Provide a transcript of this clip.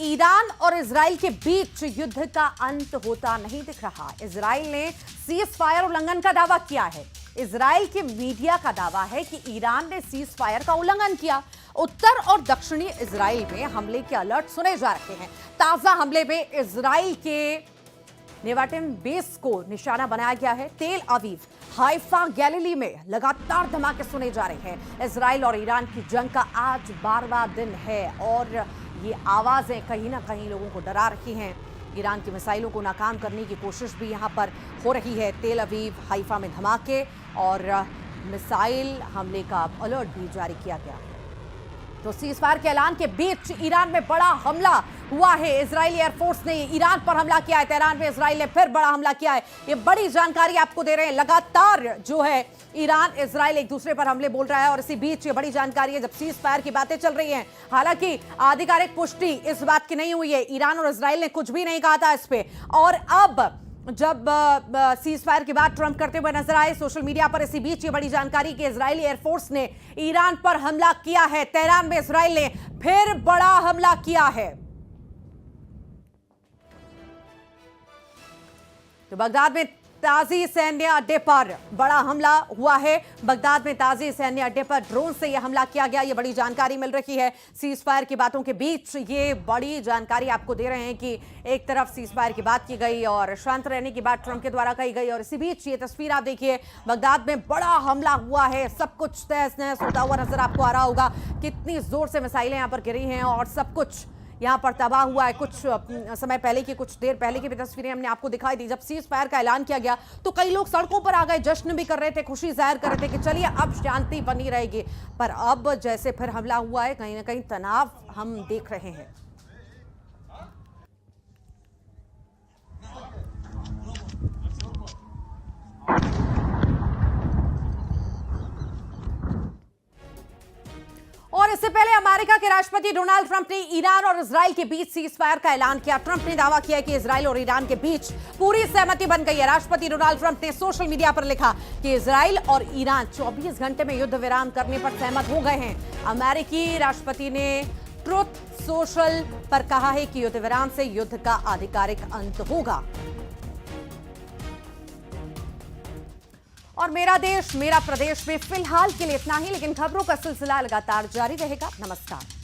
Iran और Israel के बीच युद्ध का अंत होता नहीं दिख रहा। इजराइल ने सीज फायर उल्लंघन का दावा किया है। इजराइल के मीडिया का दावा है कि ईरान ने सीज फायर का उल्लंघन किया। उत्तर और दक्षिणी इजराइल में हमले के अलर्ट सुने जा रहे हैं। ताजा हमले में इजराइल के नेवाटिन बेस को निशाना बनाया गया है। तेल अवीव, हाइफा, गैलिली में लगातार धमाके सुने जा रहे हैं। इजराइल और ईरान की जंग का आज 12वां दिन है और ये आवाजें कहीं ना कहीं लोगों को डरा रही हैं। ईरान की मिसाइलों को नाकाम करने की कोशिश भी यहां पर हो रही है। तेल अवीव, हाइफा में धमाके और मिसाइल हमले का अलर्ट भी जारी किया गया। तो सीजफायर के ऐलान के बीच ईरान में बड़ा हमला हुआ है। इजरायली एयरफोर्स ने ईरान पर हमला किया है। तेहरान में इजराइल ने फिर बड़ा हमला किया है। ये बड़ी जानकारी आपको दे रहे हैं। लगातार जो है ईरान इजराइल एक दूसरे पर हमले बोल रहा है और इसी बीच ये बड़ी जानकारी है जब सीजफायर की बातें चल रही हैं। हालांकि आधिकारिक पुष्टि इस बात की नहीं हुई है। ईरान और इजराइल ने कुछ भी नहीं कहा था इस पे। और अब जब सीज फायर की बात ट्रंप करते हुए नजर आए सोशल मीडिया पर, इसी बीच ये बड़ी जानकारी कि इजरायली एयरफोर्स ने ईरान पर हमला किया है। तेहरान में इजराइल ने फिर बड़ा हमला किया है। तो बगदाद में ताजी सैन्य अड्डे पर बड़ा हमला हुआ है। बगदाद में ताजी सैन्य अड्डे पर ड्रोन से यह हमला किया गया। यह बड़ी जानकारी मिल रही है। सीज फायर की बातों के बीच ये बड़ी जानकारी आपको दे रहे हैं कि एक तरफ सीज फायर की बात की गई और शांत रहने की बात ट्रंप के द्वारा कही गई और इसी बीच ये तस्वीर आप देखिए, बगदाद में बड़ा हमला हुआ है। सब कुछ तहस नहस होता हुआ नजर आपको आ रहा होगा। कितनी जोर से मिसाइलें यहां पर गिरी हैं और सब कुछ यहां पर तबाह हुआ है। कुछ समय पहले की, कुछ देर पहले की भी तस्वीरें हमने आपको दिखाई दी। जब सीज फायर का ऐलान किया गया तो कई लोग सड़कों पर आ गए, जश्न भी कर रहे थे, खुशी जाहिर कर रहे थे कि चलिए अब शांति बनी रहेगी। पर अब जैसे फिर हमला हुआ है, कहीं ना कहीं तनाव हम देख रहे हैं। और इससे पहले अमेरिका के राष्ट्रपति डोनाल्ड ट्रंप ने ईरान और इजराइल के बीच सीज फायर का ऐलान किया। ट्रंप ने दावा किया कि इजराइल और ईरान के बीच पूरी सहमति बन गई है। राष्ट्रपति डोनाल्ड ट्रंप ने सोशल मीडिया पर लिखा कि इजराइल और ईरान 24 घंटे में युद्ध विराम करने पर सहमत हो गए हैं। अमेरिकी राष्ट्रपति ने ट्रुथ सोशल पर कहा है कि युद्ध विराम से युद्ध का आधिकारिक अंत होगा। और मेरा देश मेरा प्रदेश में फिलहाल के लिए इतना ही, लेकिन खबरों का सिलसिला लगातार जारी रहेगा। नमस्कार।